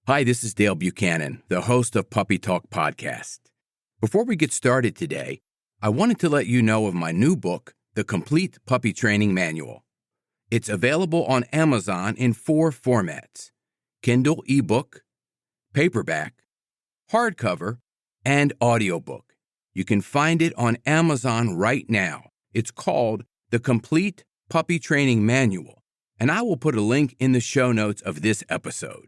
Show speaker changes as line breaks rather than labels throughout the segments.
Hi, this is Dale Buchanan, the host of Puppy Talk Podcast. Before we get started today, I wanted to let you know of my new book, The Complete Puppy Training Manual. It's available on Amazon in 4 formats: Kindle ebook, paperback, hardcover, and audiobook. You can find it on Amazon right now. It's called The Complete Puppy Training Manual, and I will put a link in the show notes of this episode.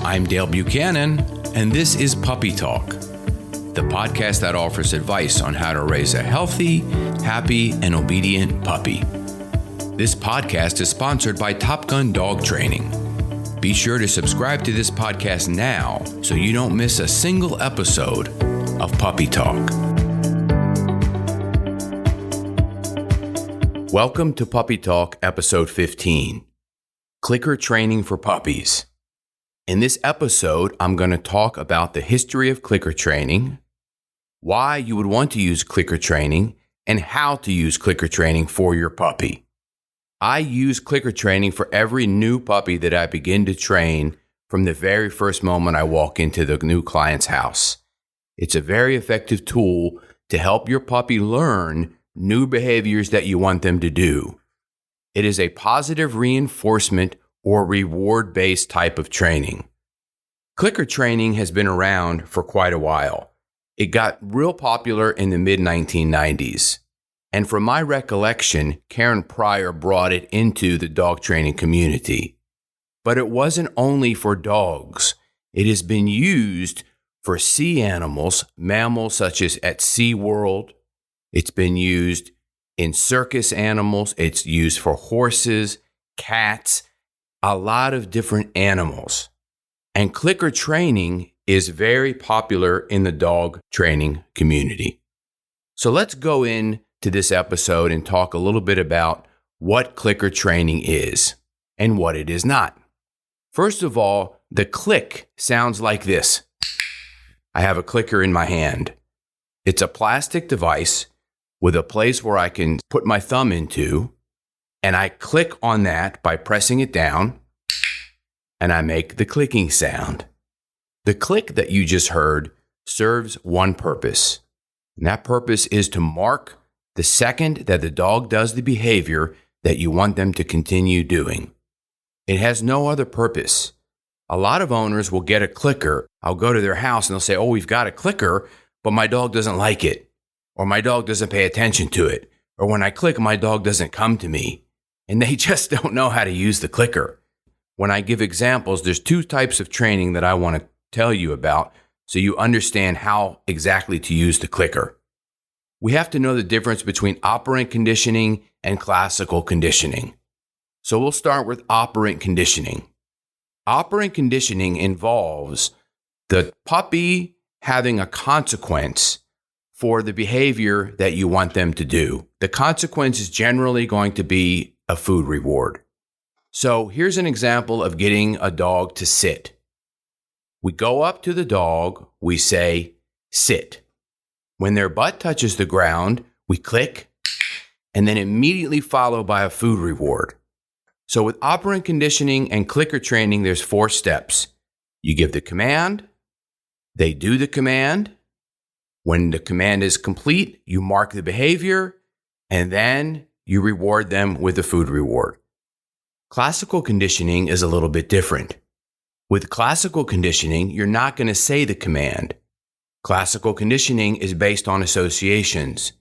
I'm Dale Buchanan, and this is Puppy Talk, the podcast that offers advice on how to raise a healthy, happy, and obedient puppy. This podcast is sponsored by Top Gun Dog Training. Be sure to subscribe to this podcast now so you don't miss a single episode of Puppy Talk. Welcome to Puppy Talk, episode 15, Clicker Training for Puppies. In this episode, I'm going to talk about the history of clicker training, why you would want to use clicker training, and how to use clicker training for your puppy. I use clicker training for every new puppy that I begin to train from the very first moment I walk into the new client's house. It's a very effective tool to help your puppy learn new behaviors that you want them to do. It is a positive reinforcement or reward-based type of training. Clicker training has been around for quite a while. It got real popular in the mid-1990s. And from my recollection, Karen Pryor brought it into the dog training community. But it wasn't only for dogs. It has been used for sea animals, mammals such as at SeaWorld. It's been used in circus animals. It's used for horses, cats, a lot of different animals. And clicker training is very popular in the dog training community. So let's go into this episode and talk a little bit about what clicker training is and what it is not. First of all, the click sounds like this. I have a clicker in my hand. It's a plastic device with a place where I can put my thumb into, and I click on that by pressing it down, and I make the clicking sound. The click that you just heard serves one purpose, and that purpose is to mark the second that the dog does the behavior that you want them to continue doing. It has no other purpose. A lot of owners will get a clicker. I'll go to their house and they'll say, "Oh, we've got a clicker, but my dog doesn't like it, or my dog doesn't pay attention to it, or when I click, my dog doesn't come to me." And they just don't know how to use the clicker. When I give examples, there's 2 types of training that I want to tell you about so you understand how exactly to use the clicker. We have to know the difference between operant conditioning and classical conditioning. So we'll start with operant conditioning. Operant conditioning involves the puppy having a consequence for the behavior that you want them to do. The consequence is generally going to be a food reward. So here's an example of getting a dog to sit. We go up to the dog, we say, "Sit." When their butt touches the ground, we click, and then immediately followed by a food reward. So with operant conditioning and clicker training, there's 4 steps. You give the command, they do the command. When the command is complete, you mark the behavior, and then you reward them with a food reward. Classical conditioning is a little bit different. With classical conditioning, you're not going to say the command. Classical conditioning is based on associations.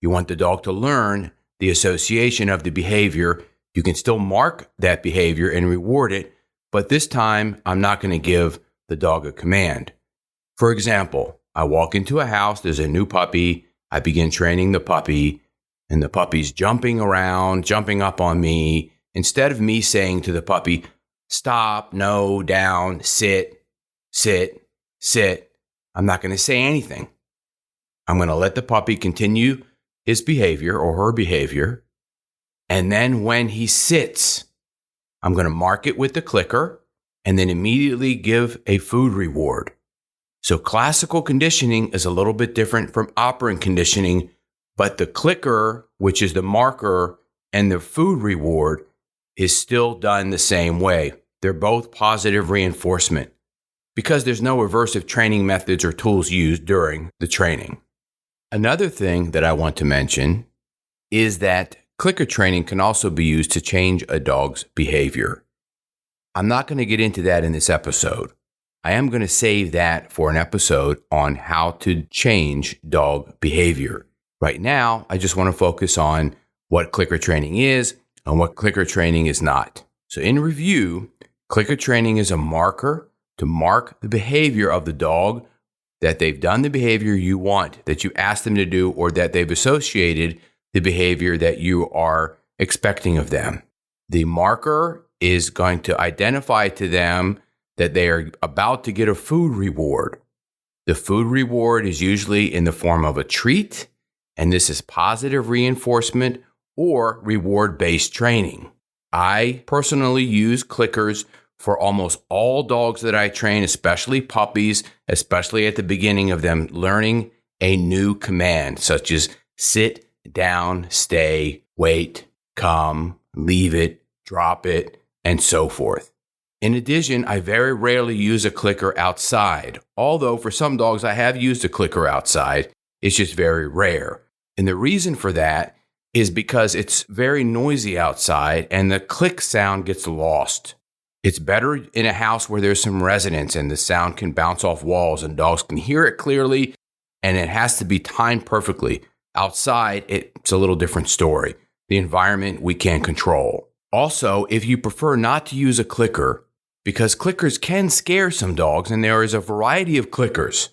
You want the dog to learn the association of the behavior. You can still mark that behavior and reward it, but this time I'm not going to give the dog a command. For example, I walk into a house, there's a new puppy, I begin training the puppy, and the puppy's jumping around, jumping up on me. Instead of me saying to the puppy, "Stop, no, down, sit, sit, sit," I'm not going to say anything. I'm going to let the puppy continue his behavior or her behavior. And then when he sits, I'm going to mark it with the clicker and then immediately give a food reward. So classical conditioning is a little bit different from operant conditioning, but the clicker, which is the marker, and the food reward is still done the same way. They're both positive reinforcement because there's no aversive training methods or tools used during the training. Another thing that I want to mention is that clicker training can also be used to change a dog's behavior. I'm not going to get into that in this episode. I am going to save that for an episode on how to change dog behavior. Right now, I just want to focus on what clicker training is and what clicker training is not. So in review, clicker training is a marker to mark the behavior of the dog, that they've done the behavior you want, that you asked them to do, or that they've associated the behavior that you are expecting of them. The marker is going to identify to them that they are about to get a food reward. The food reward is usually in the form of a treat, and this is positive reinforcement or reward-based training. I personally use clickers for almost all dogs that I train, especially puppies, especially at the beginning of them learning a new command, such as sit, down, stay, wait, come, leave it, drop it, and so forth. In addition, I very rarely use a clicker outside, although for some dogs I have used a clicker outside. It's just very rare. And the reason for that is because it's very noisy outside and the click sound gets lost. It's better in a house where there's some resonance and the sound can bounce off walls and dogs can hear it clearly, and it has to be timed perfectly. Outside, it's a little different story. The environment we can't control. Also, if you prefer not to use a clicker, because clickers can scare some dogs, and there is a variety of clickers.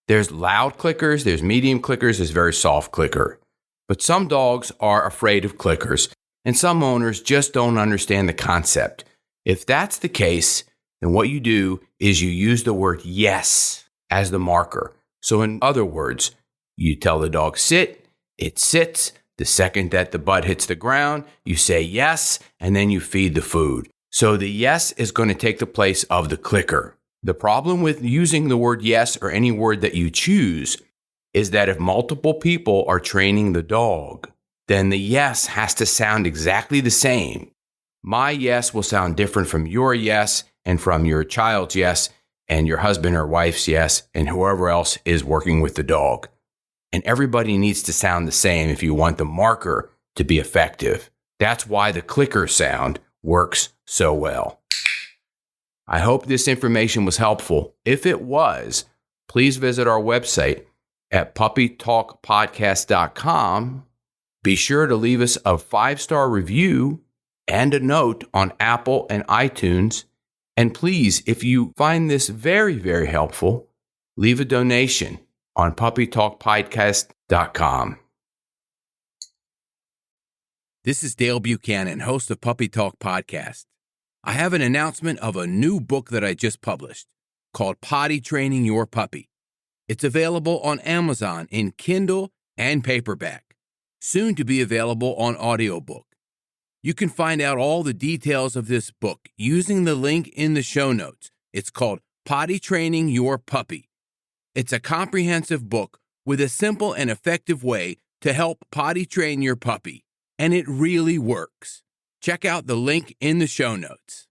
There's loud clickers, there's medium clickers, there's very soft clicker. But some dogs are afraid of clickers, and some owners just don't understand the concept. If that's the case, then what you do is you use the word yes as the marker. So in other words, you tell the dog sit, it sits. The second that the butt hits the ground, you say yes, and then you feed the food. So the yes is going to take the place of the clicker. The problem with using the word yes or any word that you choose is that if multiple people are training the dog, then the yes has to sound exactly the same. My yes will sound different from your yes and from your child's yes and your husband or wife's yes and whoever else is working with the dog. And everybody needs to sound the same if you want the marker to be effective. That's why the clicker sound works so well. I hope this information was helpful. If it was, please visit our website at puppytalkpodcast.com. Be sure to leave us a 5-star review and a note on Apple and iTunes. And please, if you find this very, very helpful, leave a donation on puppytalkpodcast.com. This is Dale Buchanan, host of Puppy Talk Podcast. I have an announcement of a new book that I just published called Potty Training Your Puppy. It's available on Amazon in Kindle and paperback, soon to be available on audiobook. You can find out all the details of this book using the link in the show notes. It's called Potty Training Your Puppy. It's a comprehensive book with a simple and effective way to help potty train your puppy, and it really works. Check out the link in the show notes.